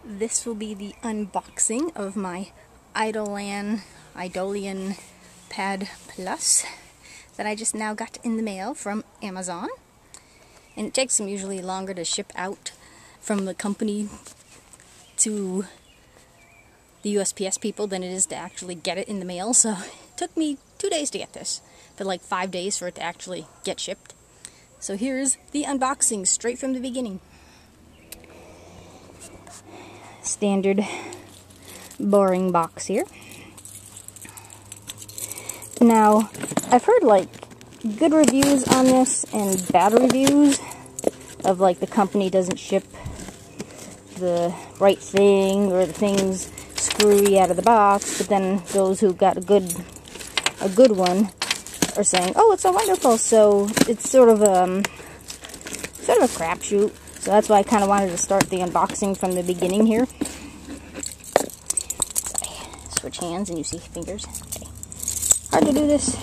This will be the unboxing of my idolan Pad Plus that I just now got in the mail from Amazon. And it takes them usually longer to ship out from the company to the USPS people than it is to actually get it in the mail. So it took me 2 days to get this, but like 5 days for it to actually get shipped. So here's the unboxing straight from the beginning. Standard boring box here. Now, I've heard like good reviews on this and bad reviews of like the company doesn't ship the right thing or the thing's screwy out of the box, but then those who got a good one are saying, oh, it's so wonderful. So it's sort of a crapshoot. So that's why I kind of wanted to start the unboxing from the beginning here. Switch hands and you see fingers. Okay. Hard to do this.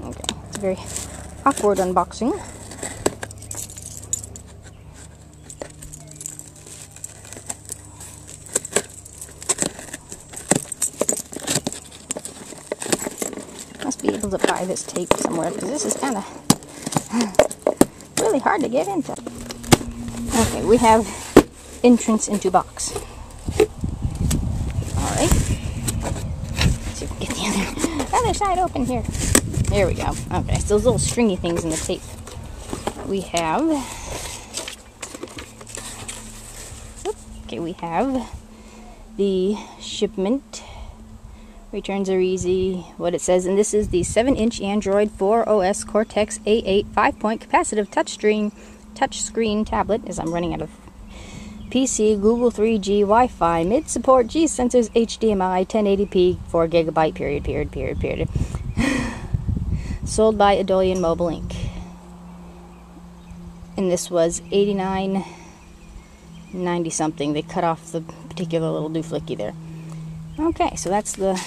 Okay, it's a very awkward unboxing. Must be able to buy this tape somewhere because this is kind of really hard to get into. Okay, we have entrance into box. Alright. Let's see if we can get the other side open here. There we go. Okay, so those little stringy things in the tape. We have... we have the shipment. Returns are easy, what it says, and this is the 7-inch Android 4 OS Cortex A8 5-point capacitive touchscreen tablet, as I'm running out of PC, Google 3G, Wi-Fi, mid-support, G sensors, HDMI, 1080p, 4 GB, period. Sold by idolan Mobile Inc. And this was $89.90 something. They cut off the particular little dooflicky there. Okay, so that's the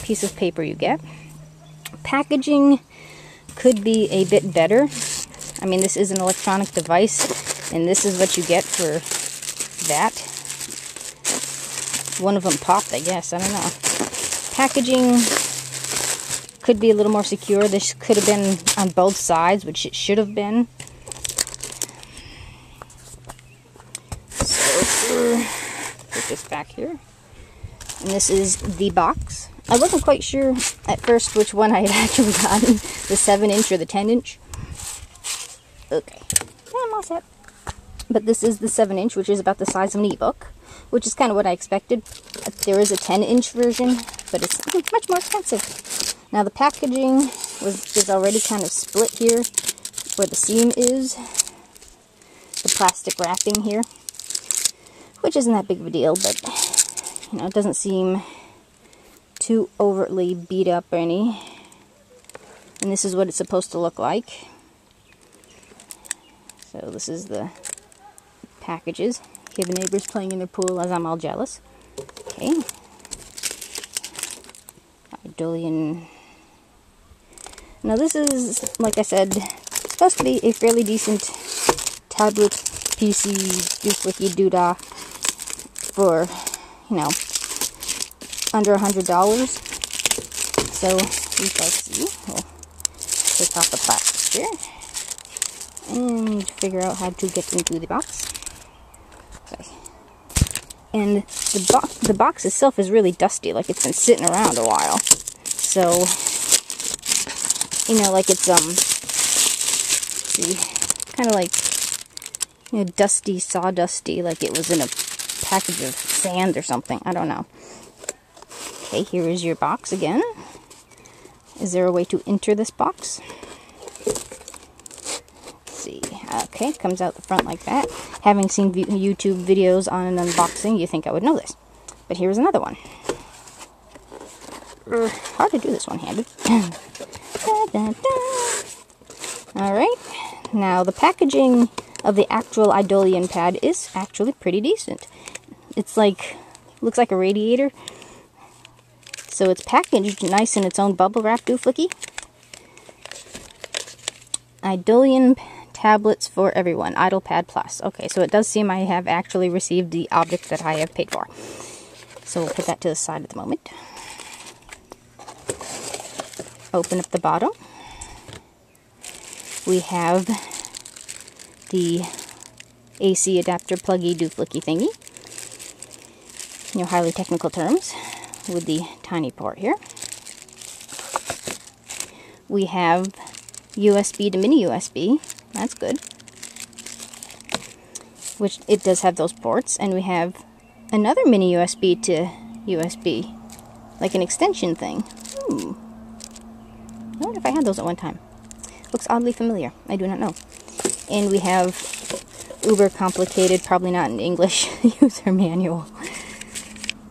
piece of paper you get. Packaging could be a bit better. I mean, this is an electronic device, and this is what you get for that. One of them popped, I guess. I don't know. Packaging could be a little more secure. This could have been on both sides, which it should have been. So, put this back here. And this is the box. I wasn't quite sure at first which one I had actually gotten, the 7-inch or the 10-inch. Okay, I'm all set. But this is the 7-inch, which is about the size of an ebook, which is kind of what I expected. There is a 10-inch version, but it's much more expensive. Now the packaging is already kind of split here, where the seam is. The plastic wrapping here, which isn't that big of a deal, but you know, it doesn't seem too overtly beat up or any. And this is what it's supposed to look like. So this is the packages. Here the neighbors playing in their pool as I'm all jealous. Okay. Idolan. Now this is, like I said, supposed to be a fairly decent tablet PC dooflicky doodah for, you know, under $100. So we shall see. We'll take off the plastic here and figure out how to get into the box. Okay. And the box itself is really dusty, like it's been sitting around a while. So, you know, like it's see, kind of like, you know, dusty, sawdusty, like it was in a package of sand or something. I don't know. Okay, here is your box again. Is there a way to enter this box? Let's see. Okay, it comes out the front like that. Having seen YouTube videos on an unboxing, you think I would know this. But here's another one. Hard to do this one-handed. Alright, now the packaging of the actual idolan pad is actually pretty decent. It's like, looks like a radiator. So it's packaged nice in its own bubble wrap dooflicky. Idolan tablets for everyone, iPad Plus. Okay, so it does seem I have actually received the object that I have paid for. So we'll put that to the side at the moment. Open up the bottom. We have the AC adapter pluggy dooflicky thingy. In your highly technical terms, with the tiny port here. We have USB to mini USB. That's good. Which it does have those ports, and we have another mini USB to USB, like an extension thing. I wonder if I had those at one time. Looks oddly familiar. I do not know. And we have uber complicated, probably not in English, user manual.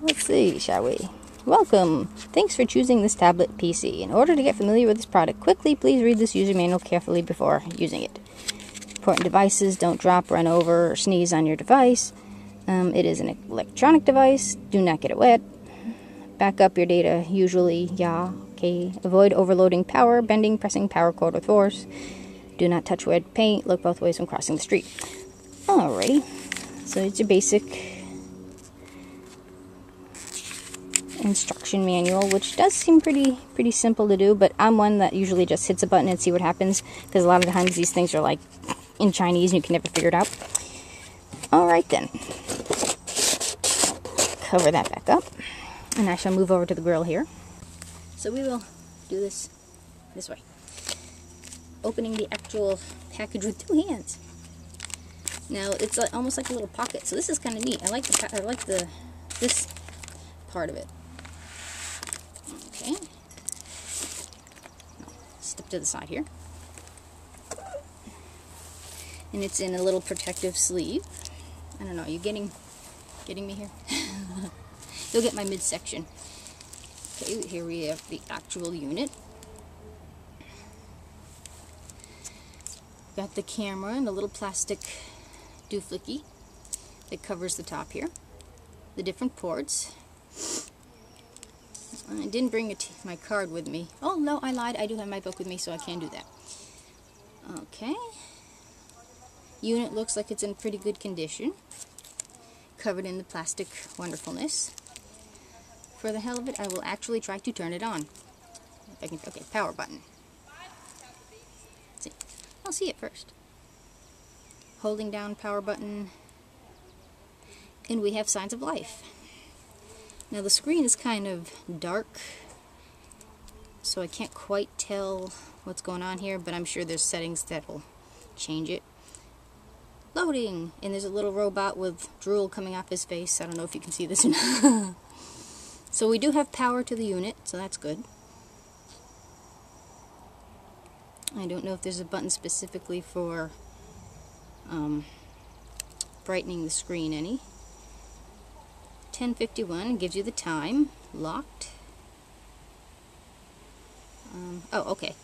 Let's see, shall we? Welcome. Thanks for choosing this tablet PC. In order to get familiar with this product quickly, please read this user manual carefully before using it. Important devices: don't drop, run over, or sneeze on your device. It is an electronic device. Do not get it wet. Back up your data, usually, yeah, okay. Avoid overloading power, bending, pressing power cord with force. Do not touch wet paint. Look both ways when crossing the street. Alrighty. So it's your basic instruction manual, which does seem pretty simple to do, but I'm one that usually just hits a button and see what happens, because a lot of the times these things are like in Chinese and you can never figure it out. Alright then. Cover that back up, and I shall move over to the grill here. So we will do this way. Opening the actual package with two hands. Now it's like, almost like a little pocket, so this is kind of neat. I like this part of it. Okay. Step to the side here. And it's in a little protective sleeve. I don't know, are you getting me here? You'll get my midsection. Okay, here we have the actual unit. Got the camera and a little plastic dooflicky that covers the top here. The different ports. I didn't bring my card with me. Oh no, I lied. I do have my book with me, so I can do that. Okay. Unit looks like it's in pretty good condition. Covered in the plastic wonderfulness. For the hell of it, I will actually try to turn it on. If I can, okay, power button. Let's see. I'll see it first. Holding down power button. And we have signs of life. Now the screen is kind of dark, so I can't quite tell what's going on here, but I'm sure there's settings that will change it. Loading! And there's a little robot with drool coming off his face. I don't know if you can see this or not. So we do have power to the unit, so that's good. I don't know if there's a button specifically for brightening the screen any. 10:51 gives you the time. Locked. Oh, okay.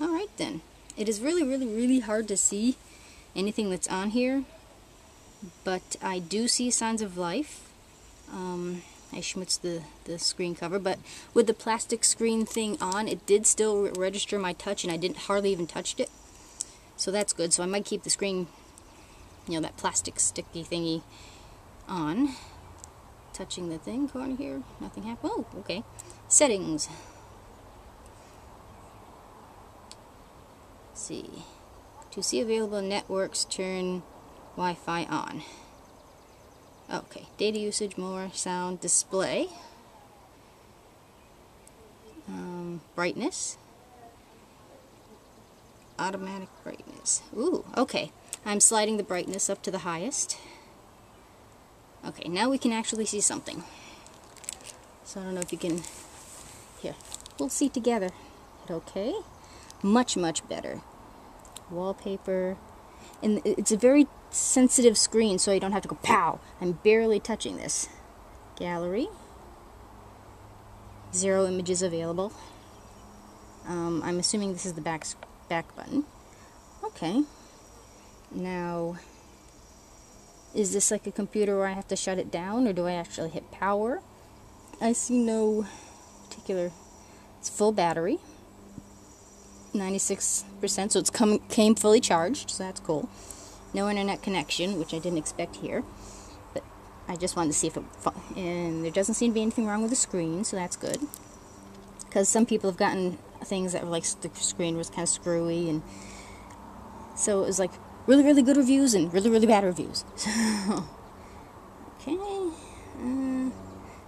Alright then. It is really hard to see anything that's on here, but I do see signs of life. I schmutzed the screen cover, but with the plastic screen thing on, it did still register my touch, and I didn't hardly even touched it. So that's good. So I might keep the screen, you know, that plastic sticky thingy on. Touching the thing corner here, nothing happened. Oh, okay. Settings. Let's see. To see available networks, turn Wi-Fi on. Okay, data usage, more, sound, display. Brightness. Automatic brightness. Ooh, okay. I'm sliding the brightness up to the highest. Okay, now we can actually see something. So I don't know if you can... Here, we'll see together. Okay. Much better. Wallpaper. And it's a very sensitive screen, so I don't have to go pow. I'm barely touching this. Gallery. 0 images available. I'm assuming this is the back button. Okay. Now, is this like a computer where I have to shut it down, or do I actually hit power? I see no particular... It's full battery. 96%, so it's came fully charged, so that's cool. No internet connection, which I didn't expect here, but I just wanted to see if it, and there doesn't seem to be anything wrong with the screen, so that's good. Because some people have gotten things that were like the screen was kind of screwy, and so it was like really, really good reviews and really, really bad reviews. Okay,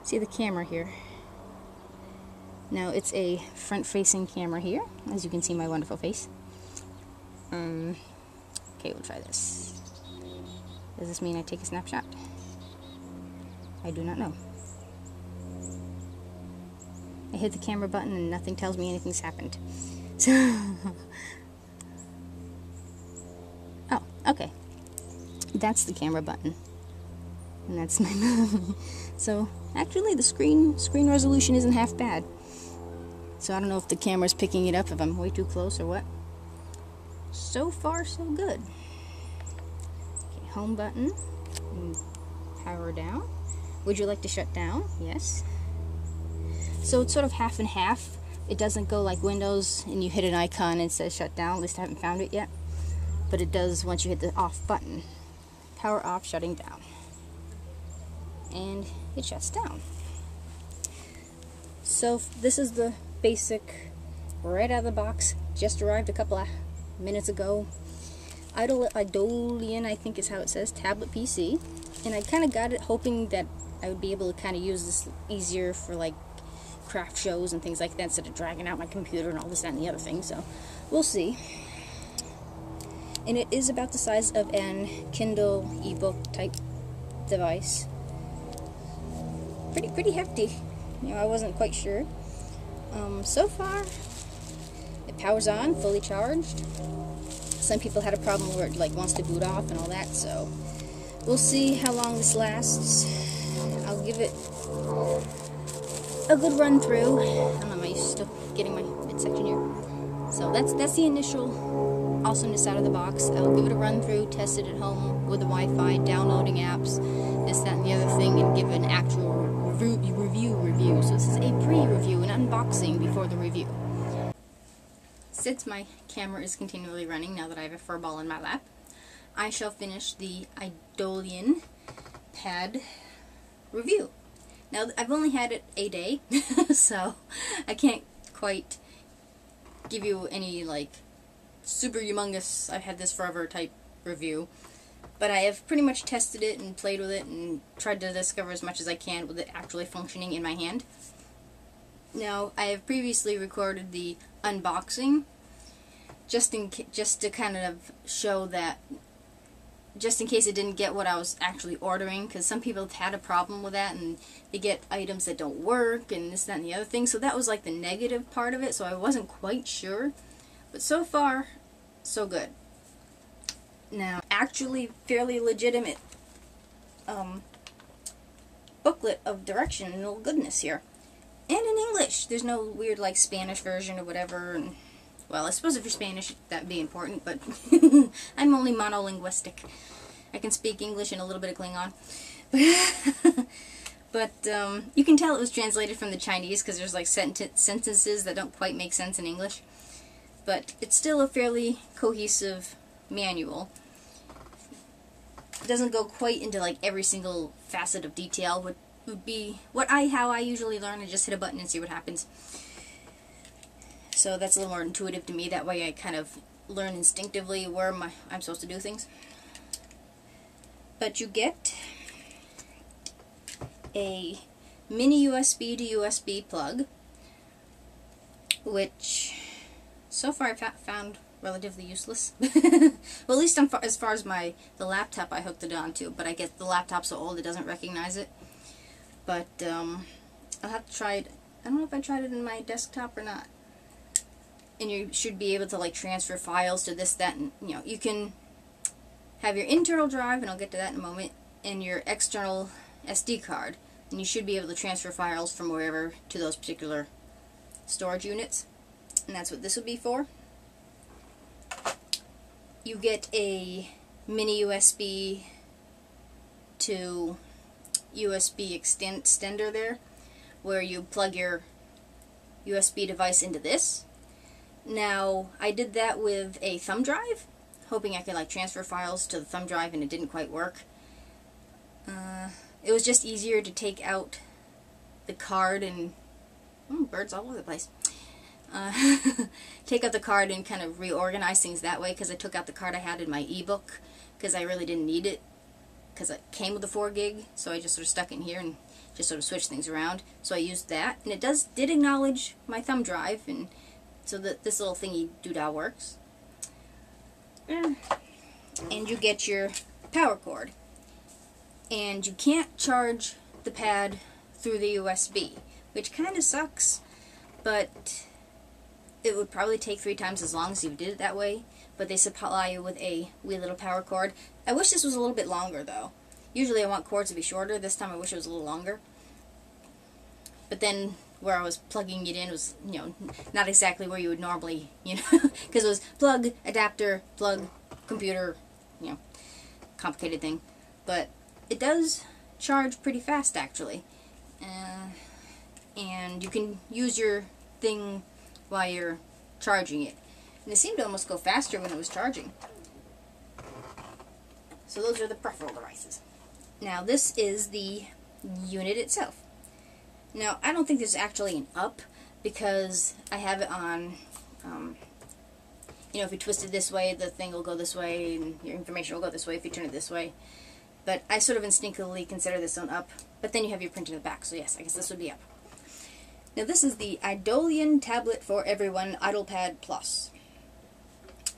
see the camera here. Now it's a front-facing camera here, as you can see my wonderful face. Okay, we'll try this. Does this mean I take a snapshot? I do not know. I hit the camera button and nothing tells me anything's happened. So oh, okay. That's the camera button. And that's my movie. So actually the screen resolution isn't half bad. So I don't know if the camera's picking it up, if I'm way too close or what. So far, so good. Okay, home button. And power down. Would you like to shut down? Yes. So it's sort of half and half. It doesn't go like Windows and you hit an icon and it says shut down. At least I haven't found it yet. But it does once you hit the off button. Power off, shutting down. And it shuts down. So this is the basic, right out of the box, just arrived a couple of minutes ago. Idolan, I think is how it says, tablet PC. And I kind of got it hoping that I would be able to kind of use this easier for like craft shows and things like that instead of dragging out my computer and all this, that, and the other thing. So we'll see. And it is about the size of an Kindle ebook type device. Pretty hefty. You know, I wasn't quite sure. So far, it powers on, fully charged. Some people had a problem where it like wants to boot off and all that, so we'll see how long this lasts. I'll give it a good run through. I don't know, am I still getting my midsection here? So that's the initial awesomeness out of the box. I'll give it a run through, test it at home with the Wi-Fi, downloading apps, this, that, and the other thing, and give an actual review. So this is a pre-review, an unboxing before the review. Since my camera is continually running now that I have a fur ball in my lap, I shall finish the idolan pad review. Now, I've only had it a day, so I can't quite give you any, like, super humongous, I've had this forever type review. But I have pretty much tested it and played with it and tried to discover as much as I can with it actually functioning in my hand. Now, I have previously recorded the unboxing just to kind of show that, just in case it didn't get what I was actually ordering, because some people have had a problem with that and they get items that don't work and this, that, and the other thing. So that was like the negative part of it, so I wasn't quite sure. But so far, so good. Now, actually fairly legitimate booklet of direction and all goodness here. And in English. There's no weird like Spanish version or whatever. And, well, I suppose if you're Spanish that'd be important, but I'm only monolinguistic. I can speak English and a little bit of Klingon. But you can tell it was translated from the Chinese because there's like sentences that don't quite make sense in English. But it's still a fairly cohesive manual. It doesn't go quite into like every single facet of detail. What would be how I usually learn. I just hit a button and see what happens. So that's a little more intuitive to me. That way I kind of learn instinctively where I'm supposed to do things. But you get a mini USB to USB plug, which so far I've found relatively useless. Well, at least as far as the laptop I hooked it onto, but I guess the laptop's so old it doesn't recognize it. But I'll have to try it. I don't know if I tried it in my desktop or not. And you should be able to like transfer files to this, that, and you know, you can have your internal drive, and I'll get to that in a moment, and your external SD card, and you should be able to transfer files from wherever to those particular storage units. And that's what this would be for. You get a mini USB to USB extender there, where you plug your USB device into this, Now, I did that with a thumb drive, hoping I could like transfer files to the thumb drive, and it didn't quite work. It was just easier to take out the card and birds all over the place. Take out the card and kind of reorganize things that way, because I took out the card I had in my ebook because I really didn't need it, because it came with the 4 gig, so I just sort of stuck it in here and just sort of switched things around. So I used that, and it did acknowledge my thumb drive, and so that this little thingy doodah works. And you get your power cord, and you can't charge the pad through the USB, which kind of sucks, but it would probably take 3 times as long as you did it that way. But they supply you with a wee little power cord. I wish this was a little bit longer, though. Usually I want cords to be shorter. This time I wish it was a little longer. But then where I was plugging it in was, you know, not exactly where you would normally, you know, because it was plug, adapter, plug, computer, you know, complicated thing. But it does charge pretty fast, actually. And you can use your thing while you're charging it. And it seemed to almost go faster when it was charging. So those are the peripheral devices. Now this is the unit itself. Now I don't think there's actually an up, because I have it on, you know, if you twist it this way, the thing will go this way, and your information will go this way if you turn it this way. But I sort of instinctively consider this an up. But then you have your print in the back, so yes, I guess this would be up. Now this is the idolan Tablet for Everyone idolan Plus.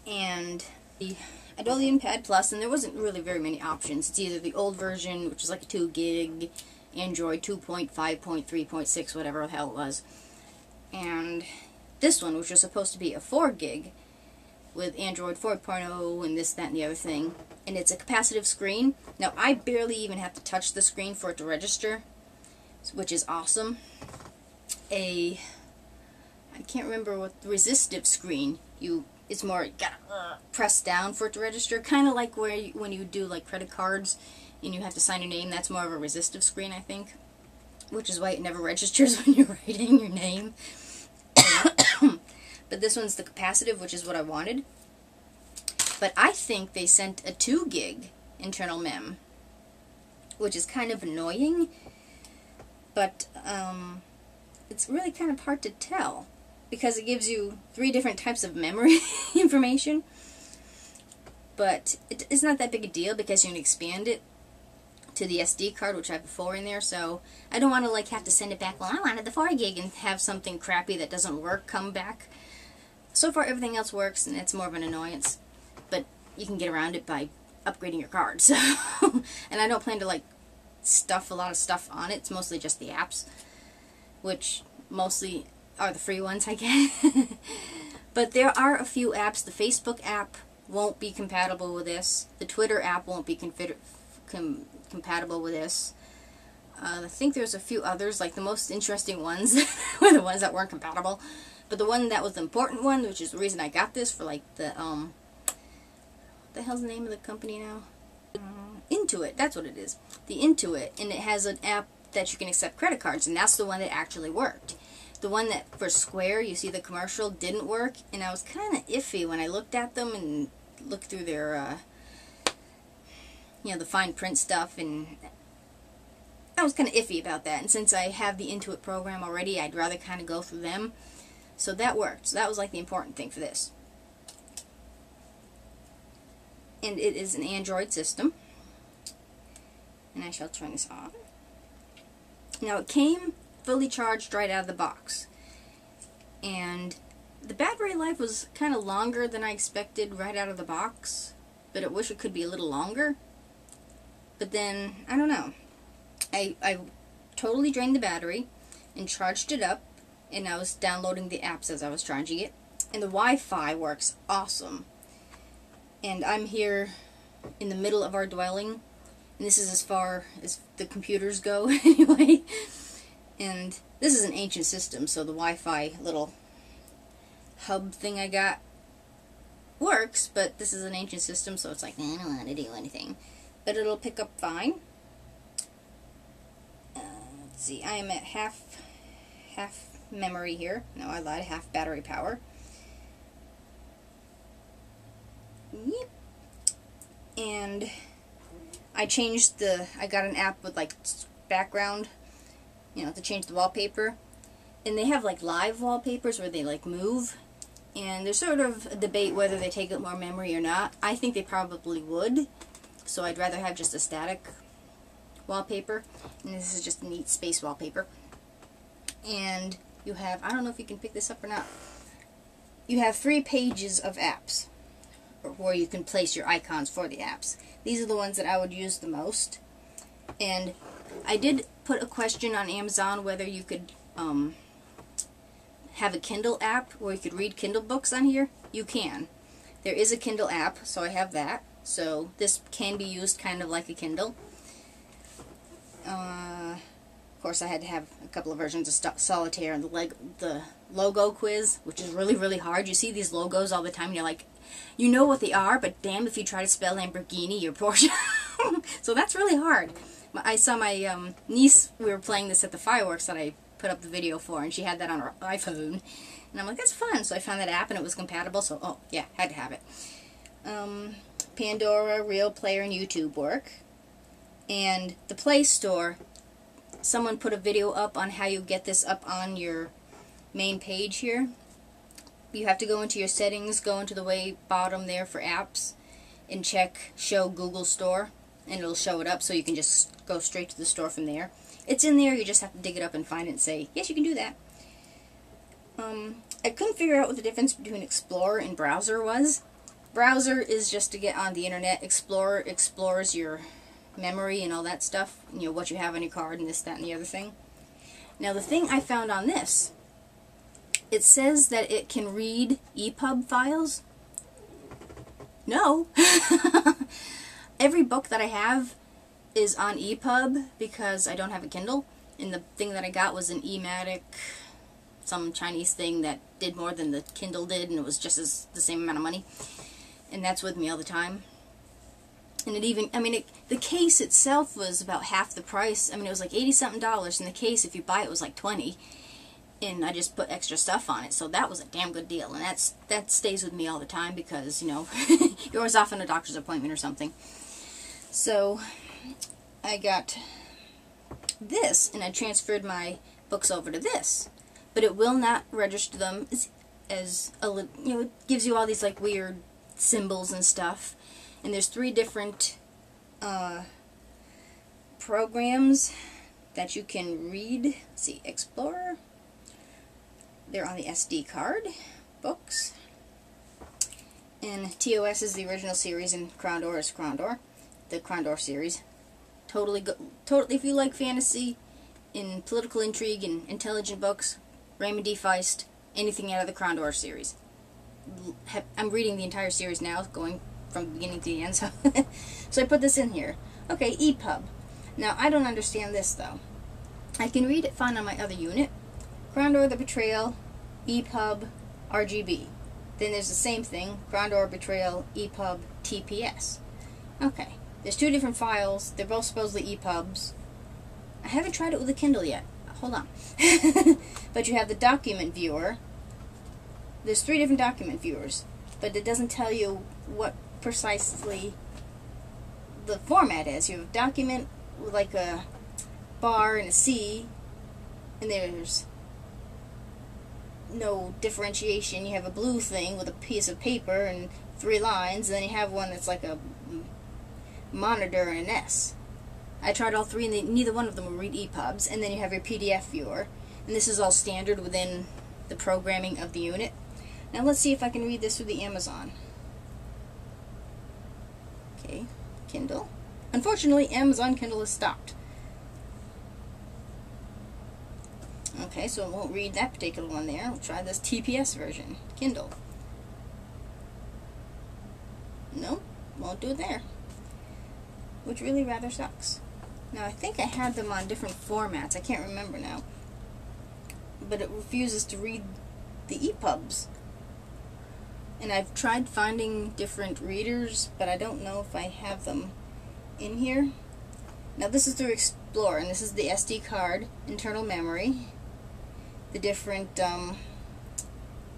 And the idolan Pad Plus, and there wasn't really very many options. It's either the old version, which is like a 2 gig, Android 2.5.3.6, whatever the hell it was, and this one, which was supposed to be a 4 gig, with Android 4.0 and this, that, and the other thing. And it's a capacitive screen. Now, I barely even have to touch the screen for it to register, which is awesome. I can't remember what the resistive screen, it's more, you gotta press down for it to register, kind of like when you do like credit cards and you have to sign your name. That's more of a resistive screen, I think, which is why it never registers when you're writing your name. But this one's the capacitive, which is what I wanted. But I think they sent a 2 gig internal mem, which is kind of annoying, but it's really kind of hard to tell, because it gives you 3 different types of memory information. But it's not that big a deal, because you can expand it to the SD card, which I have a 4 in there, so I don't want to like have to send it back, well, I wanted the 4 gig, and have something crappy that doesn't work come back. So far everything else works, and it's more of an annoyance, but you can get around it by upgrading your card. So and I don't plan to like stuff a lot of stuff on it. It's mostly just the apps, which mostly are the free ones, I guess. But there are a few apps. The Facebook app won't be compatible with this. The Twitter app won't be compatible with this. I think there's a few others, like the most interesting ones were the ones that weren't compatible. But the one that was the important one, which is the reason I got this for like the, what the hell's the name of the company now? Intuit, that's what it is. The Intuit, and it has an app that you can accept credit cards, and that's the one that actually worked. The one that for Square, you see the commercial, didn't work, and I was kind of iffy when I looked at them and looked through their, you know, the fine print stuff, and I was kind of iffy about that. And since I have the Intuit program already, I'd rather kind of go through them. So that worked. So that was like the important thing for this. And it is an Android system. And I shall turn this on. Now it came fully charged right out of the box. And the battery life was kind of longer than I expected right out of the box. But I wish it could be a little longer. But then, I don't know. I totally drained the battery and charged it up. And I was downloading the apps as I was charging it. And the Wi-Fi works awesome. And I'm here in the middle of our dwelling. And this is as far as the computers go, anyway. And this is an ancient system, so the Wi-Fi little hub thing I got works, but this is an ancient system, so it's like, I don't want to do anything. But it'll pick up fine. Let's see, I am at half memory here. No, I lied, half battery power. Yep. And I got an app with like background, you know, to change the wallpaper. And they have like live wallpapers where they like move. And there's sort of a debate whether they take up more memory or not. I think they probably would. So I'd rather have just a static wallpaper. And this is just a neat space wallpaper. And you have, I don't know if you can pick this up or not. You have 3 pages of apps where you can place your icons for the apps. These are the ones that I would use the most. And I did put a question on Amazon whether you could have a Kindle app where you could read Kindle books on here. You can. There is a Kindle app, so I have that. So this can be used kind of like a Kindle. Of course, I had to have a couple of versions of Solitaire and the logo quiz, which is really, really hard. You see these logos all the time, and you're like, you know what they are, but damn if you try to spell Lamborghini or Porsche. So that's really hard. I saw my niece, we were playing this at the fireworks that I put up the video for, and she had that on her iPhone. And I'm like, that's fun. So I found that app, and it was compatible, so, oh, yeah, had to have it. Pandora, Real Player, and YouTube work. And the Play Store, someone put a video up on how you get this up on your main page here. You have to go into your settings, go into the way bottom there for apps, and check Show Google Store, and it'll show it up so you can just go straight to the store from there. It's in there, you just have to dig it up and find it and say, yes, you can do that. I couldn't figure out what the difference between Explorer and Browser was. Browser is just to get on the internet. Explorer explores your memory and all that stuff, you know, what you have on your card and this, that, and the other thing. Now the thing I found on this, it says that it can read EPUB files. No. Every book that I have is on EPUB because I don't have a Kindle, and the thing that I got was an eMatic, some Chinese thing that did more than the Kindle did, and it was just the same amount of money, and that's with me all the time. And it even, I mean, the case itself was about half the price. I mean, it was like $80-something, and the case, if you buy it, was like $20, and I just put extra stuff on it, so that was a damn good deal, and that stays with me all the time because, you know, you're always off on a doctor's appointment or something. So I got this, and I transferred my books over to this, but it will not register them as a, you know, it gives you all these like weird symbols and stuff. And there's 3 different programs that you can read. Let's see, Explorer. They're on the SD card. Books. And TOS is the original series, and Crondor is Crondor. The Crondor series. Totally, if you like fantasy and political intrigue and intelligent books, Raymond D. Feist, anything out of the Crondor series. I'm reading the entire series now, going from the beginning to the end, so I put this in here. Okay, EPUB. Now, I don't understand this, though. I can read it fine on my other unit. Crondor the Betrayal, EPUB, RGB. Then there's the same thing, Crondor Betrayal, EPUB, TPS. Okay, there's 2 different files. They're both supposedly EPUBs. I haven't tried it with a Kindle yet. Hold on. But you have the document viewer. There's 3 different document viewers, but it doesn't tell you what precisely the format is. You have a document with like a bar and a C, and there's no differentiation. You have a blue thing with a piece of paper and 3 lines, and then you have one that's like a monitor and an S. I tried all 3, and neither one of them will read EPUBs. And then you have your PDF viewer, and this is all standard within the programming of the unit. Now let's see if I can read this through the Amazon. Okay, Kindle. Unfortunately, Amazon Kindle is stopped. Okay, so it won't read that particular one there. We'll try this TPS version, Kindle. Nope, won't do it there. Which really rather sucks. Now, I think I had them on different formats. I can't remember now. But it refuses to read the EPUBs. And I've tried finding different readers, but I don't know if I have them in here. Now this is through Explorer, and this is the SD card, internal memory, the different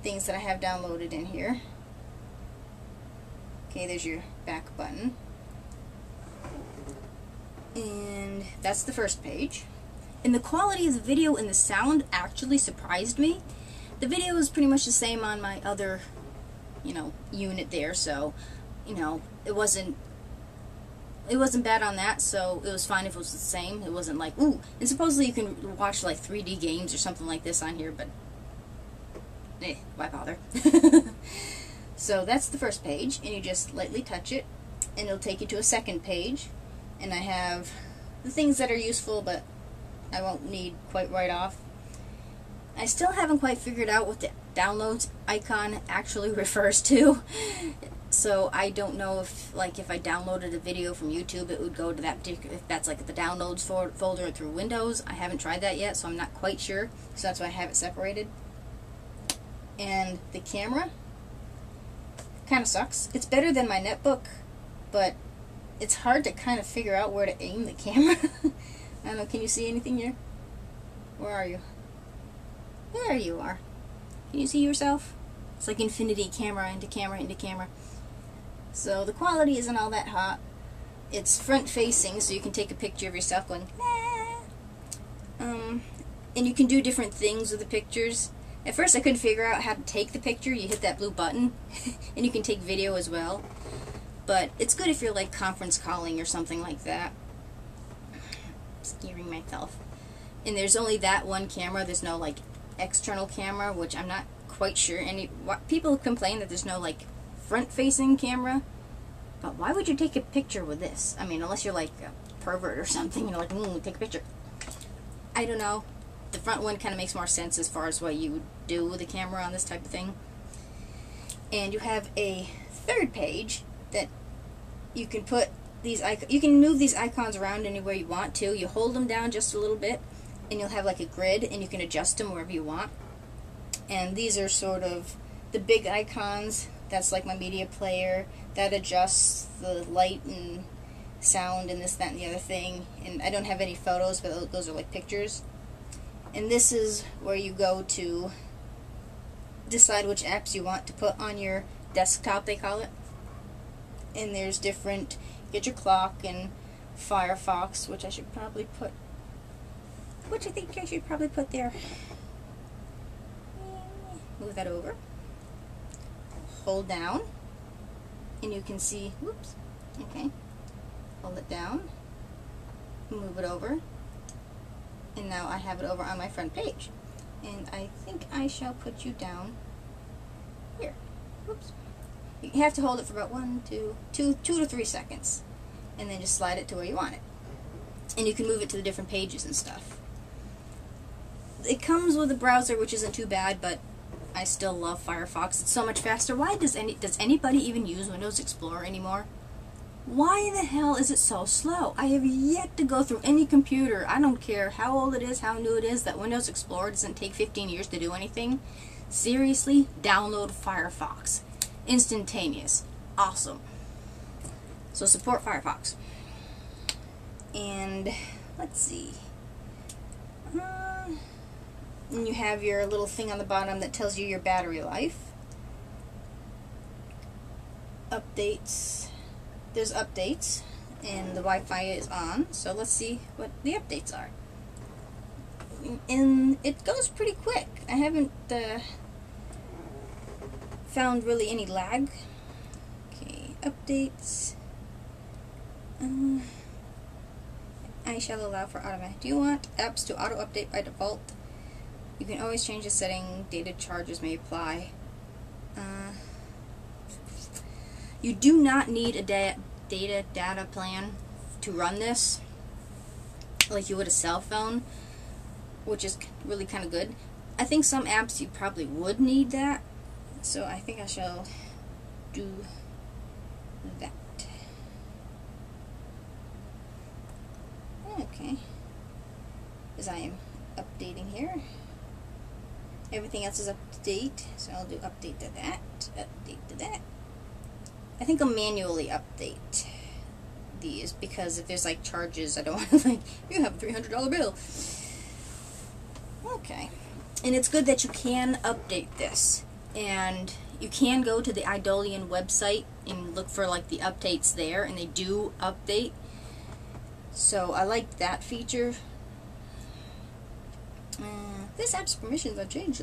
things that I have downloaded in here. Okay, Okay, there's your back button. And that's the first page. And the quality of the video and the sound actually surprised me. The video was pretty much the same on my other, unit there, so, it wasn't bad on that, so it was fine if it was the same. It wasn't like, ooh, and supposedly you can watch like 3D games or something like this on here, but why bother? So that's the first page, and you just lightly touch it, and it'll take you to a second page, and I have the things that are useful, but I won't need quite right off. I still haven't quite figured out what the downloads icon actually refers to. So I don't know if I downloaded a video from YouTube, it would go to that particular, if that's like the downloads folder through Windows. I haven't tried that yet, so I'm not quite sure. So that's why I have it separated. And the camera kind of sucks. It's better than my netbook, but it's hard to kind of figure out where to aim the camera. I don't know, can you see anything here? Where are you? There you are. Can you see yourself? It's like infinity, camera into camera into camera. So the quality isn't all that hot. It's front facing, so you can take a picture of yourself going, ah. And you can do different things with the pictures. At first I couldn't figure out how to take the picture. You hit that blue button, and you can take video as well. But it's good if you're like conference calling or something like that. Scaring myself. And there's only that one camera. There's no like external camera, which I'm not quite sure. People complain that there's no like front-facing camera, but why would you take a picture with this? I mean, unless you're like a pervert or something, like, take a picture. I don't know. The front one kind of makes more sense as far as what you would do with a camera on this type of thing. And you have a third page that you can put these you can move these icons around anywhere you want to. You hold them down just a little bit, and you'll have like a grid, and you can adjust them wherever you want. And these are sort of the big icons. That's like my media player. That adjusts the light and sound and this, that, and the other thing. And I don't have any photos, but those are like pictures. And this is where you go to decide which apps you want to put on your desktop, they call it. And there's different, get your clock and Firefox, which I should probably put, there. Move that over. Hold down, and you can see, whoops, okay, hold it down, move it over, and now I have it over on my front page. And I think I shall put you down here. Whoops. You have to hold it for about 2 to 3 seconds, and then just slide it to where you want it. And you can move it to the different pages and stuff. It comes with a browser, which isn't too bad, but I still love Firefox. It's so much faster. Why does anybody even use Windows Explorer anymore? Why the hell is it so slow? I have yet to go through any computer, I don't care how old it is, how new it is, that Windows Explorer doesn't take 15 years to do anything. Seriously, download Firefox. Instantaneous. Awesome. So support Firefox. And let's see. And you have your little thing on the bottom that tells you your battery life. Updates. There's updates, and the Wi-Fi is on. So let's see what the updates are. And it goes pretty quick. I haven't found really any lag. Okay, updates. I shall allow for automatic. Do you want apps to auto-update by default? You can always change the setting. Data charges may apply. You do not need a data plan to run this, like you would a cell phone, which is really kind of good. I think some apps you probably would need that, so I think I shall do that. Okay, as I am updating here. Everything else is up to date, so I'll do update to that, update to that. I think I'll manually update these, because if there's like charges, I don't want to, like, you have a $300 bill. Okay. And it's good that you can update this. And You can go to the idolan website and look for like the updates there, and they do update. So I like that feature. This app's permissions are changed.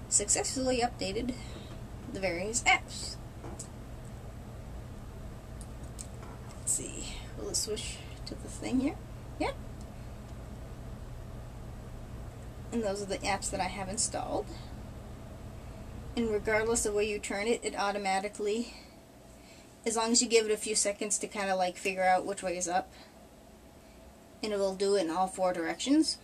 Successfully updated the various apps. Let's see. Will it switch to the thing here? Yeah. And those are the apps that I have installed. And regardless of where you turn it, it automatically, as long as you give it a few seconds to kind of like figure out which way is up, and it will do it in all 4 directions.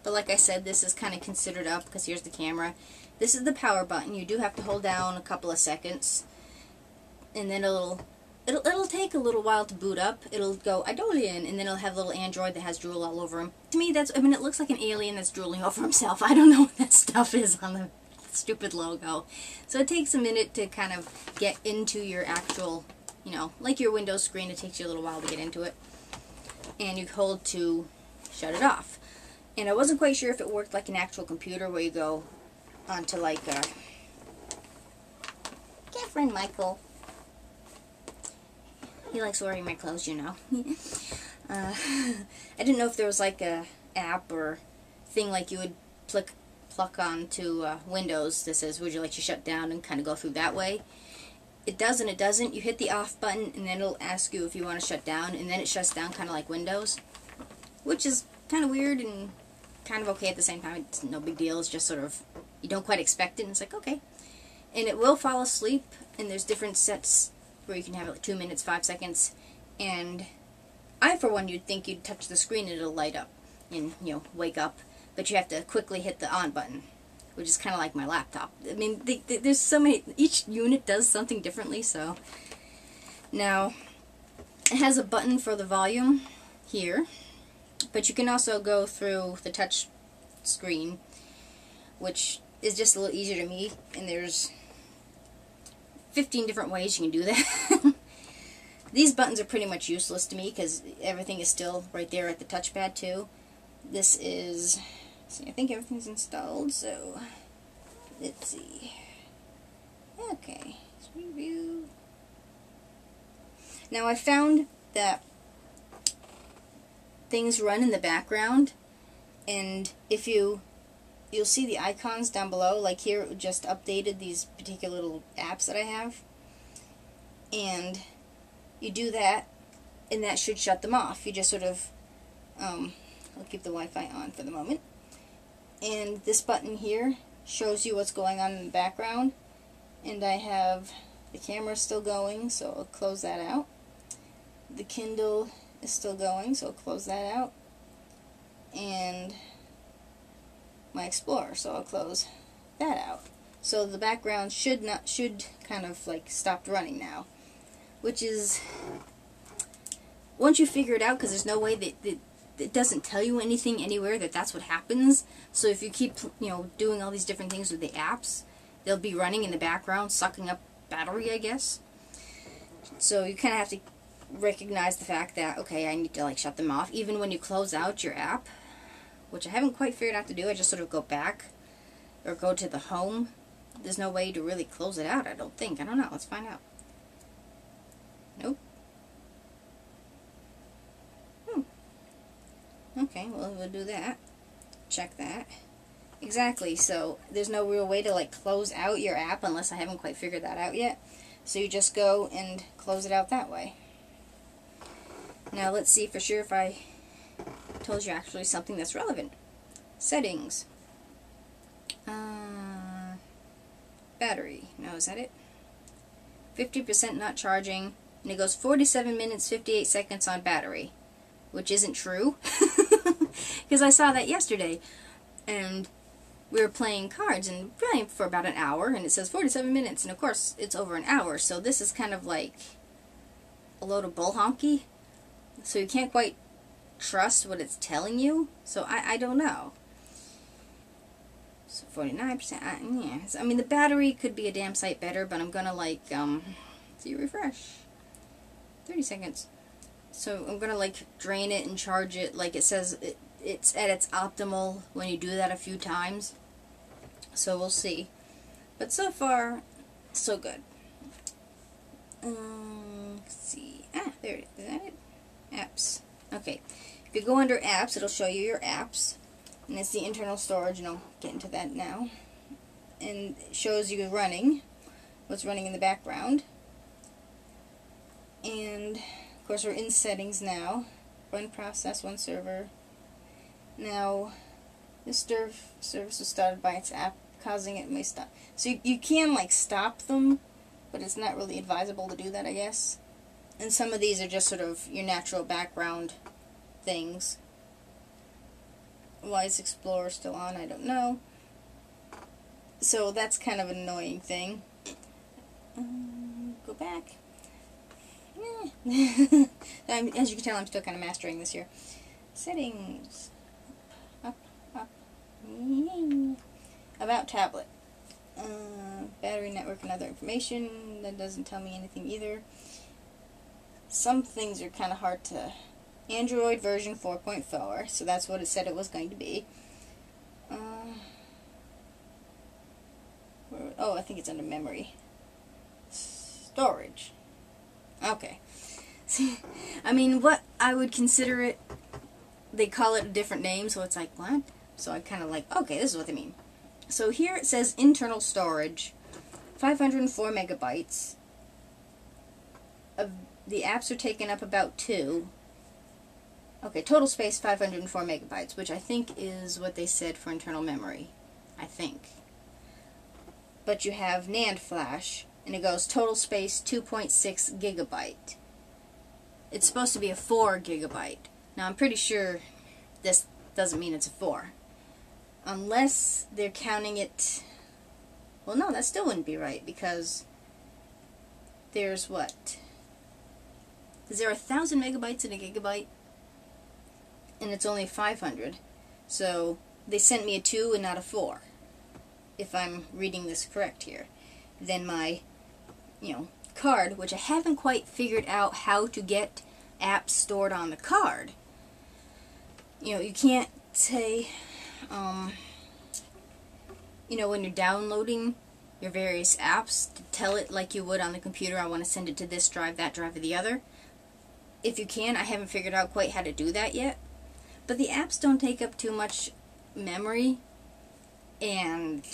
But like I said, this is kind of considered up because here's the camera. This is the power button. You do have to hold down a couple of seconds, and then it'll take a little while to boot up. It'll go idolan, and then it'll have a little android that has drool all over him. To me, that's, I mean, it looks like an alien that's drooling over himself. I don't know what that stuff is on the stupid logo. So it takes a minute to kind of get into your actual, you know, like your Windows screen. It takes you a little while to get into it. And you hold to shut it off. And I wasn't quite sure if it worked like an actual computer where you go onto like a... Get friend Michael. He likes wearing my clothes, you know. I didn't know if there was like a app or thing like you would pluck onto Windows that says, would you like to shut down, and kind of go through that way. It does and it doesn't. You hit the off button and then it'll ask you if you want to shut down, and then it shuts down kind of like Windows, which is kind of weird and kind of okay at the same time. It's no big deal. It's just sort of, you don't quite expect it, and it's like, okay. And it will fall asleep, and there's different sets where you can have it like 2 minutes, 5 seconds, and I, for one, you'd think you'd touch the screen and it'll light up and, you know, wake up, but you have to quickly hit the on button, which is kind of like my laptop. I mean, there's so many, each unit does something differently, so. Now, it has a button for the volume here, but you can also go through the touch screen, which is just a little easier to me, and there's 15 different ways you can do that. These buttons are pretty much useless to me because everything is still right there at the touchpad too. This is, see, I think everything's installed, so let's see. Okay, let's review. Now I found that things run in the background, and if you'll see the icons down below, like here it just updated these particular little apps that I have, and you do that and that should shut them off. You just sort of I'll keep the Wi-Fi on for the moment, and this button here shows you what's going on in the background, and I have the camera still going, so I'll close that out. The Kindle is still going, so I'll close that out, and my Explorer, so I'll close that out. So the background should kind of like stopped running now, which is, once you figure it out, because there's no way that it doesn't tell you anything anywhere that that's what happens. So if you keep, you know, doing all these different things with the apps, they'll be running in the background, sucking up battery, I guess. So you kind of have to recognize the fact that, okay, I need to like shut them off, even when you close out your app, which I haven't quite figured out to do. I just sort of go back or go to the home. There's no way to really close it out, I don't think. I don't know. Let's find out. Nope. Okay, well, we'll do that. Check that. Exactly, so there's no real way to like close out your app unless I haven't quite figured that out yet. So you just go and close it out that way. Now let's see for sure if I told you actually something that's relevant. Settings. Battery. No, is that it? 50% not charging, and it goes 47 minutes 58 seconds on battery, which isn't true, because I saw that yesterday, and we were playing cards and playing for about an hour, and it says 47 minutes, and of course it's over an hour, so this is kind of like a load of bull honky, so you can't quite trust what it's telling you, so I don't know. So 49%, yeah. So, I mean, the battery could be a damn sight better, but I'm gonna like, see, refresh. 30 seconds. So I'm gonna like drain it and charge it. Like it says, it's at its optimal when you do that a few times. So we'll see. But so far, so good. Let's see. There it is. Is that it? Apps. Okay. If you go under apps, it'll show you your apps. And it's the internal storage, and I'll get into that now. And it shows you running, what's running in the background. And, of course, we're in settings now. One process, one server. Now, this service was started by its app, causing it may stop. So you can, like, stop them, but it's not really advisable to do that, I guess. And some of these are just sort of your natural background things. Why is Explorer still on? I don't know. So that's kind of an annoying thing. Go back. As you can tell, I'm still kind of mastering this here. Settings. Up. About tablet. Battery, network, and other information. That doesn't tell me anything either. Some things are kind of hard to... Android version 4.4, so that's what it said it was going to be. I think it's under memory. Storage. Okay. See, I mean, what I would consider it, they call it a different name, so it's like, what? So I kind of like, okay, this is what they mean. So here it says internal storage, 504 megabytes. The apps are taking up about 2. Okay, total space 504 megabytes, which I think is what they said for internal memory. I think. But you have NAND flash, and it goes total space 2.6 gigabyte. It's supposed to be a 4 gigabyte. Now I'm pretty sure this doesn't mean it's a 4. Unless they're counting it... Well, no, that still wouldn't be right, because there's what? Is there 1,000 megabytes in a gigabyte? And it's only 500. So they sent me a 2 and not a 4. If I'm reading this correct here. Then my, card, which I haven't quite figured out how to get apps stored on the card. You can't say, when you're downloading your various apps, to tell it like you would on the computer, I want to send it to this drive, that drive, or the other. If you can, I haven't figured out quite how to do that yet. But the apps don't take up too much memory, and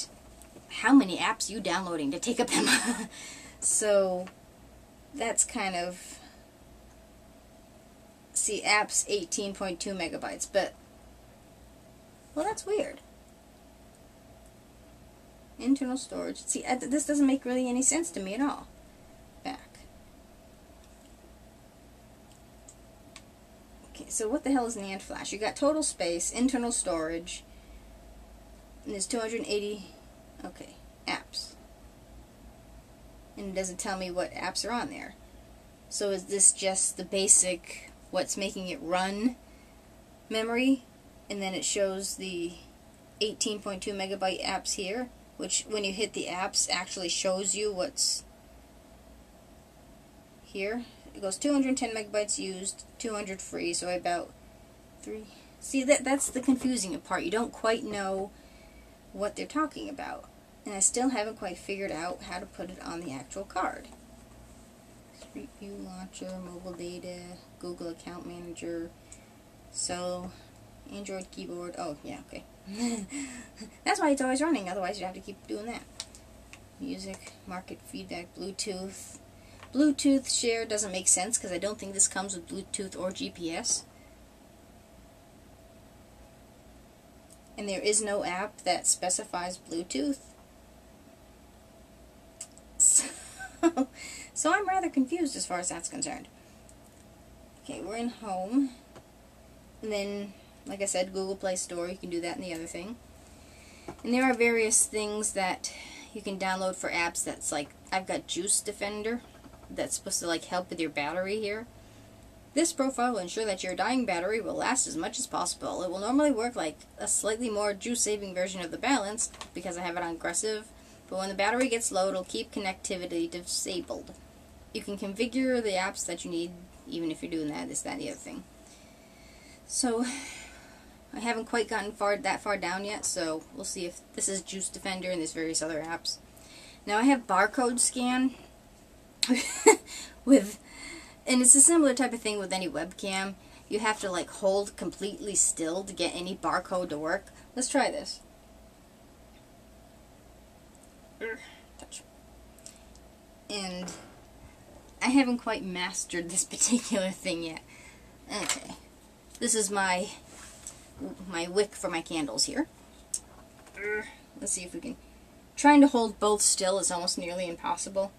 how many apps you downloading to take up that? So that's kind of... See, apps 18.2 megabytes, but... Well, that's weird. Internal storage. See, this doesn't make really any sense to me at all. Back. Okay, so what the hell is NAND flash? You got total space, internal storage, and there's 280, okay, apps. And it doesn't tell me what apps are on there. So is this just the basic, what's making it run memory? And then it shows the 18.2 megabyte apps here, which when you hit the apps actually shows you what's here. It goes 210 megabytes used, 200 free, so about 3. See, that's the confusing part. You don't quite know what they're talking about. And I still haven't quite figured out how to put it on the actual card. Street View Launcher, Mobile Data, Google Account Manager, so Android keyboard. Oh, yeah, okay. That's why it's always running, otherwise you have to keep doing that. Music, market feedback, Bluetooth. Bluetooth share doesn't make sense because I don't think this comes with Bluetooth or GPS. And there is no app that specifies Bluetooth. So I'm rather confused as far as that's concerned. Okay, we're in Home. And then, like I said, Google Play Store, you can do that and the other thing. And there are various things that you can download for apps that's like, I've got Juice Defender, that's supposed to like help with your battery here. This profile will ensure that your dying battery will last as much as possible. It will normally work like a slightly more juice-saving version of the Balanced, because I have it on aggressive, but when the battery gets low, it'll keep connectivity disabled. You can configure the apps that you need, even if you're doing that, this, that, and the other thing. So, I haven't quite gotten that far down yet, so we'll see if this is Juice Defender and there's various other apps. Now I have barcode scan and it's a similar type of thing with any webcam. You have to like hold completely still to get any barcode to work. Let's try this. Touch. And I haven't quite mastered this particular thing yet. Okay. This is my wick for my candles here. Let's see if we can... Trying to hold both still is almost nearly impossible.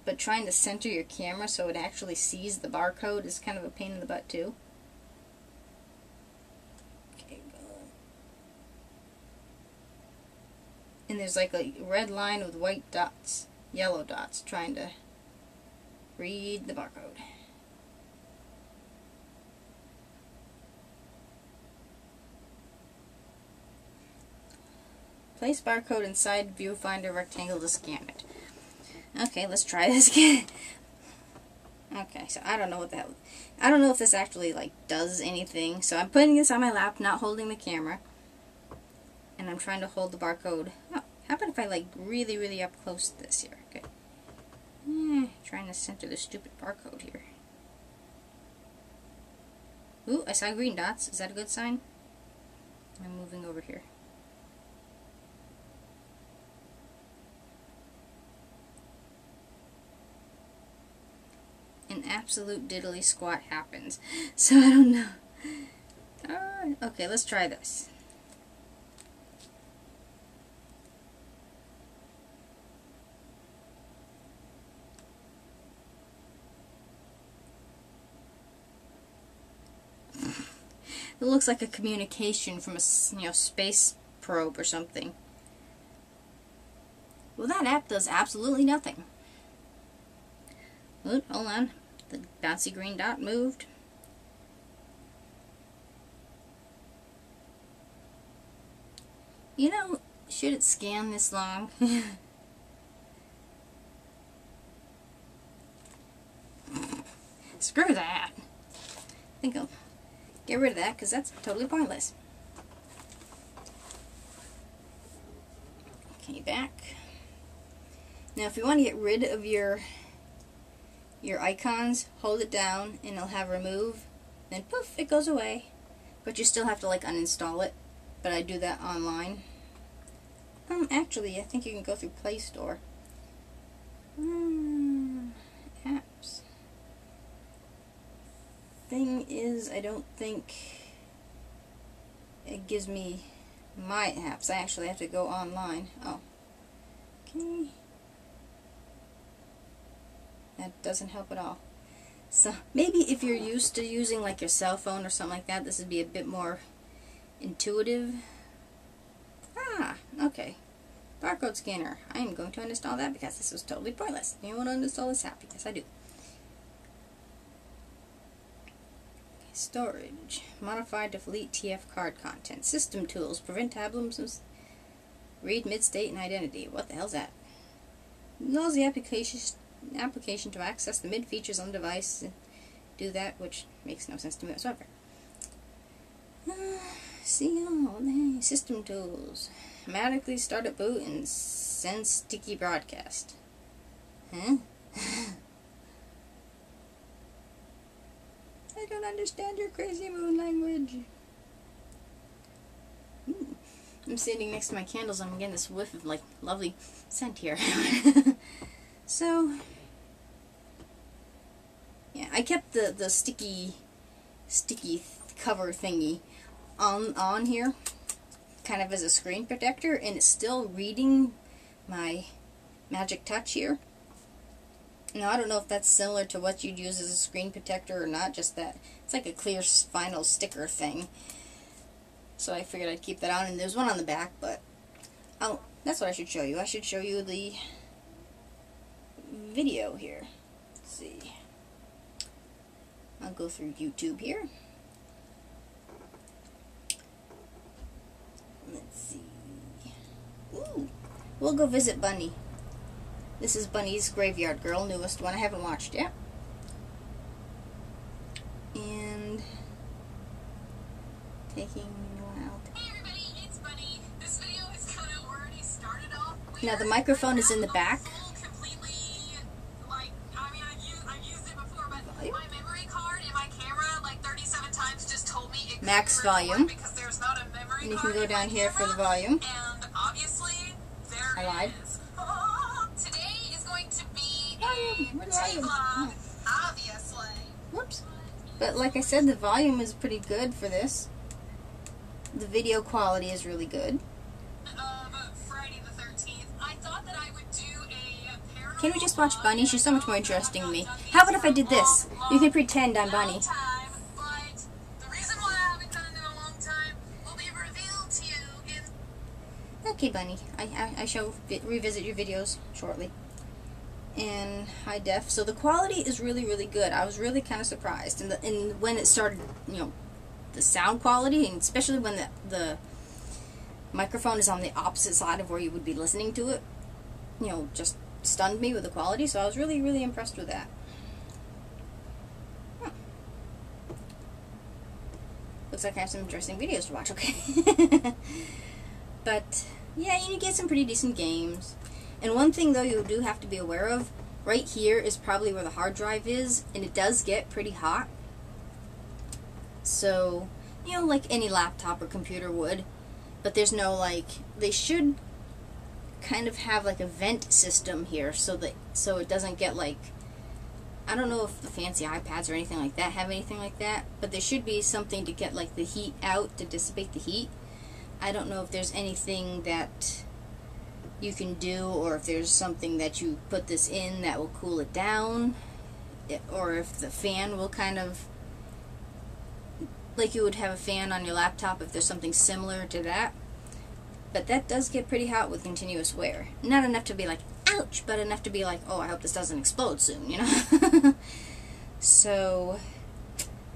But trying to center your camera so it actually sees the barcode is kind of a pain in the butt too. Okay, go. And there's like a red line with white dots, yellow dots, trying to read the barcode. Place barcode inside viewfinder rectangle to scan it. Okay, let's try this again. Okay, so I don't know what that... I don't know if this actually, like, does anything. So I'm putting this on my lap, not holding the camera. And I'm trying to hold the barcode. Oh, how about if I, like, really, really up close to this here? Okay. Trying to center the stupid barcode here. Ooh, I saw green dots. Is that a good sign? I'm moving over here. An absolute diddly squat happens. So I don't know. Okay, let's try this. It looks like a communication from a space probe or something. Well, that app does absolutely nothing. Ooh, hold on. The bouncy green dot moved. You know, should it scan this long? Screw that. I think I'll get rid of that because that's totally pointless. Okay, back. Now if you want to get rid of your icons, hold it down and it'll have remove, then poof, it goes away. But you still have to like uninstall it. But I do that online. Actually, I think you can go through Play Store. Apps. Thing is, I don't think it gives me my apps. I actually have to go online. Oh. Okay. That doesn't help at all. So maybe if you're used to using like your cell phone or something like that, this would be a bit more intuitive. Ah, okay. Barcode scanner. I am going to uninstall that because this was totally pointless. You want to uninstall this app? Yes, I do. Okay, storage. Modify, delete TF card content. System tools. Prevent tabs. Read mid-state and identity. What the hell's that? Allows the application to access the mid features on the device. Do that, which makes no sense to me whatsoever. System tools. Automatically start at boot and send sticky broadcast. Huh? I don't understand your crazy moon language. I'm sitting next to my candles and I'm getting this whiff of like lovely scent here. So yeah, I kept the sticky cover thingy on here, kind of as a screen protector, and it's still reading my Magic Touch here. Now I don't know if that's similar to what you'd use as a screen protector or not, just that it's like a clear vinyl sticker thing. So I figured I'd keep that on, and there's one on the back, but that's what I should show you. I should show you the video here. Let's see. I'll go through YouTube here. Let's see. Ooh, we'll go visit Bunny. This is Bunny's Graveyard Girl, newest one. I haven't watched yet. And taking Now the microphone is in the back. Max volume. And you can go down here for the volume. I lied. Today is going to be a vlog, obviously. Whoops. But like I said, the volume is pretty good for this. The video quality is really good. Friday the 13th, I thought that I would do a Can we just watch Bunny? She's so much more interesting than me. How about if I did this? You can pretend I'm Bunny. Okay, Bunny. I shall revisit your videos shortly. In high def. So the quality is really, really good. I was really kind of surprised. And when it started, you know, the sound quality, and especially when the microphone is on the opposite side of where you would be listening to it, you know, just stunned me with the quality. So I was really, really impressed with that. Looks like I have some interesting videos to watch, okay? But yeah, you get some pretty decent games. And one thing though you do have to be aware of, right here is probably where the hard drive is, and it does get pretty hot. So, you know, like any laptop or computer would, but there's no, like, they should kind of have like a vent system here so it doesn't get, like, I don't know if the fancy iPads or anything like that have anything like that, but there should be something to get like the heat out, to dissipate the heat. I don't know if there's anything that you can do, or if there's something that you put this in that will cool it down, or if the fan will kind of, like you would have a fan on your laptop, if there's something similar to that. But that does get pretty hot with continuous wear. Not enough to be like, ouch, but enough to be like, oh, I hope this doesn't explode soon, you know? So,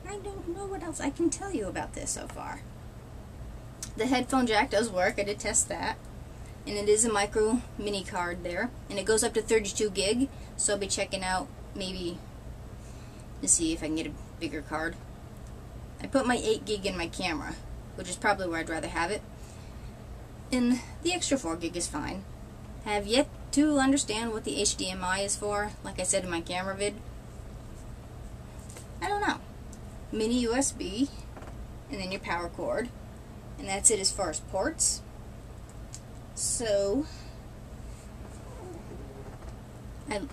I don't know what else I can tell you about this so far. The headphone jack does work. I did test that. And it is a micro mini card there. And it goes up to 32 gig. So I'll be checking out maybe to see if I can get a bigger card. I put my 8 gig in my camera, which is probably where I'd rather have it. And the extra 4 gig is fine. I have yet to understand what the HDMI is for, like I said in my camera vid. I don't know. Mini USB, and then your power cord. And that's it as far as ports. So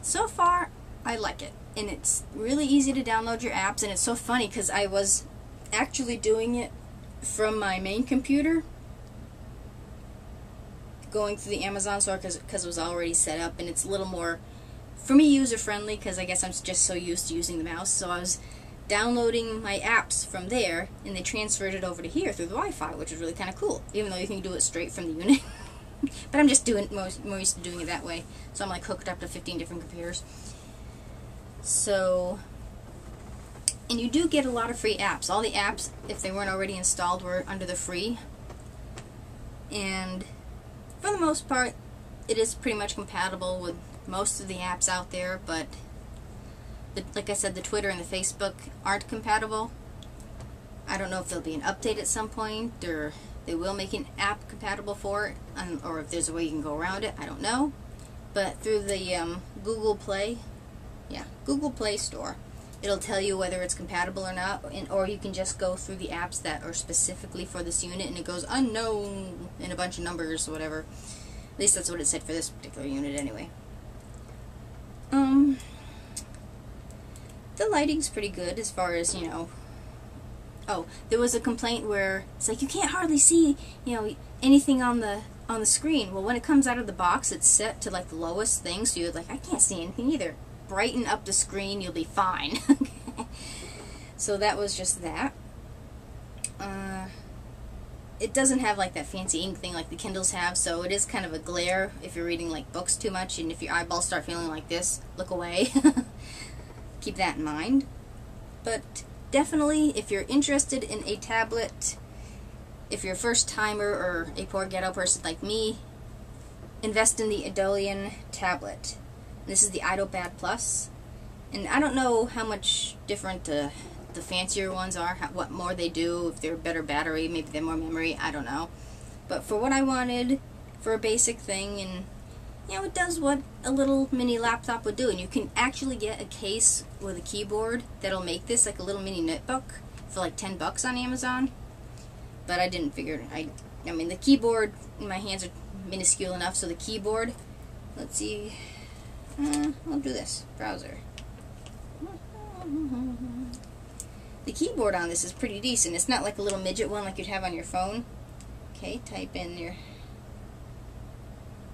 so far, I like it. And it's really easy to download your apps, and it's so funny because I was actually doing it from my main computer, going through the Amazon store because it was already set up, and it's a little more, for me, user-friendly because I guess I'm just so used to using the mouse. So I was downloading my apps from there, and they transferred it over to here through the Wi-Fi, which was really kind of cool, even though you can do it straight from the unit. But I'm just more used to doing it that way, so I'm like hooked up to 15 different computers. So, and you do get a lot of free apps. All the apps, if they weren't already installed, were under the free. And for the most part, it is pretty much compatible with most of the apps out there, but like I said, the Twitter and the Facebook aren't compatible. I don't know if there'll be an update at some point, or they will make an app compatible for it, or if there's a way you can go around it. I don't know. But through the Google Play Store, it'll tell you whether it's compatible or not, or you can just go through the apps that are specifically for this unit, and it goes unknown in a bunch of numbers or whatever. At least that's what it said for this particular unit anyway. The lighting's pretty good as far as, you know. Oh, there was a complaint where it's like you can't hardly see, you know, anything on the screen. Well, when it comes out of the box, it's set to like the lowest thing, so you're like, I can't see anything either. Brighten up the screen, you'll be fine. So that was just that. It doesn't have like that fancy ink thing like the Kindles have, so it is kind of a glare if you're reading like books too much, and if your eyeballs start feeling like this, look away. Keep that in mind. But definitely, if you're interested in a tablet, if you're a first timer or a poor ghetto person like me, invest in the idolan tablet. This is the idoPad Plus, and I don't know how much different the fancier ones are, what more they do, if they're better battery, maybe they're more memory, I don't know. But for what I wanted, for a basic thing, and you know, it does what a little mini laptop would do, and you can actually get a case with a keyboard that'll make this like a little mini notebook for like $10 on Amazon. But I didn't figure, I mean, the keyboard, my hands are minuscule enough, so the keyboard, let's see, I'll do this, browser. The keyboard on this is pretty decent. It's not like a little midget one like you'd have on your phone. Okay, type in your,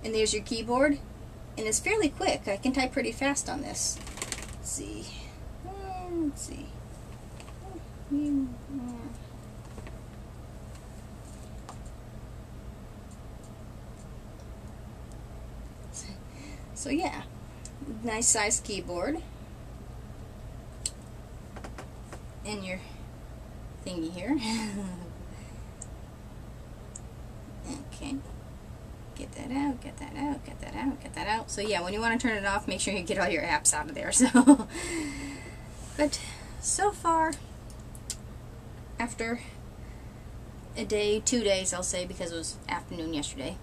and there's your keyboard, and it's fairly quick. I can type pretty fast on this. Let's see. Let's see. So yeah, nice size keyboard, and your thingy here. Okay, get that out, get that out, get that out, get that out. So yeah, when you want to turn it off, make sure you get all your apps out of there. So, but so far, after a day, 2 days, I'll say, because it was afternoon yesterday,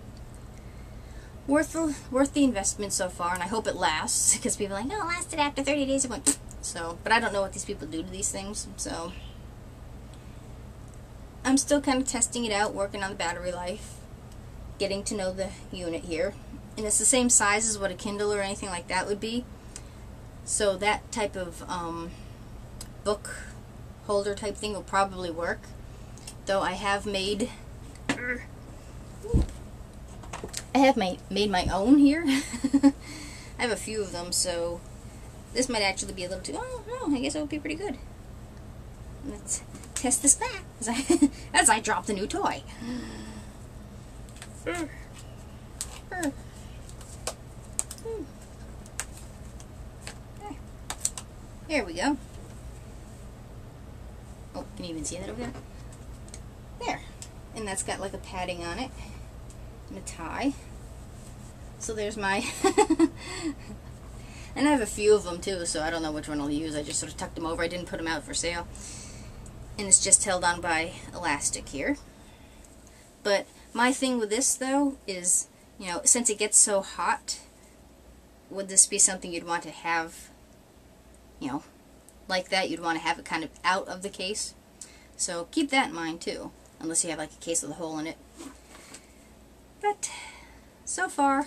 worth the investment so far, and I hope it lasts, because people are like, no, it lasted after 30 days. It went. So, but I don't know what these people do to these things, so I'm still kind of testing it out, working on the battery life, getting to know the unit here. And it's the same size as what a Kindle or anything like that would be, so that type of book holder type thing will probably work, though I have made made my own here. I have a few of them, so this might actually be a little too, oh no, I guess it would be pretty good. Let's test this back as I drop the new toy. There we go. Oh, can you even see that over there? There. And that's got like a padding on it and a tie. So there's my and I have a few of them too, so I don't know which one I'll use. I just sort of tucked them over. I didn't put them out for sale. And it's just held on by elastic here. But my thing with this though is, you know, since it gets so hot, would this be something you'd want to have, you know, like that? You'd want to have it kind of out of the case. So keep that in mind too, unless you have like a case with a hole in it. But so far,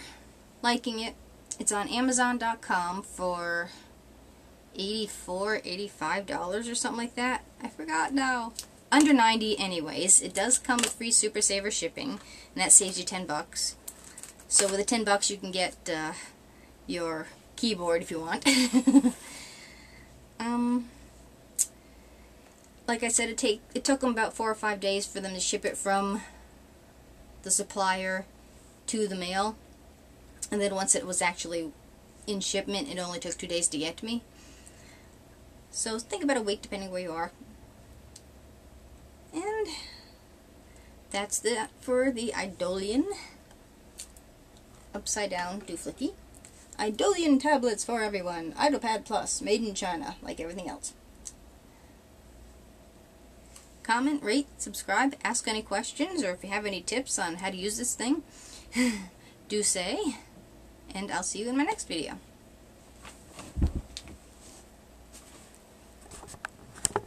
liking it. It's on Amazon.com for $84, $85 or something like that. I forgot now. Under 90 anyways. It does come with free Super Saver shipping, and that saves you $10. So with the $10 you can get your keyboard if you want. Like I said, it took them about 4 or 5 days for them to ship it from the supplier to the mail. And then once it was actually in shipment, it only took 2 days to get to me. So think about a week depending where you are. And that's that for the idolan upside down dooflicky. Idolan tablets for everyone. IdoPad Plus, made in China, like everything else. Comment, rate, subscribe, ask any questions, or if you have any tips on how to use this thing, do say. And I'll see you in my next video.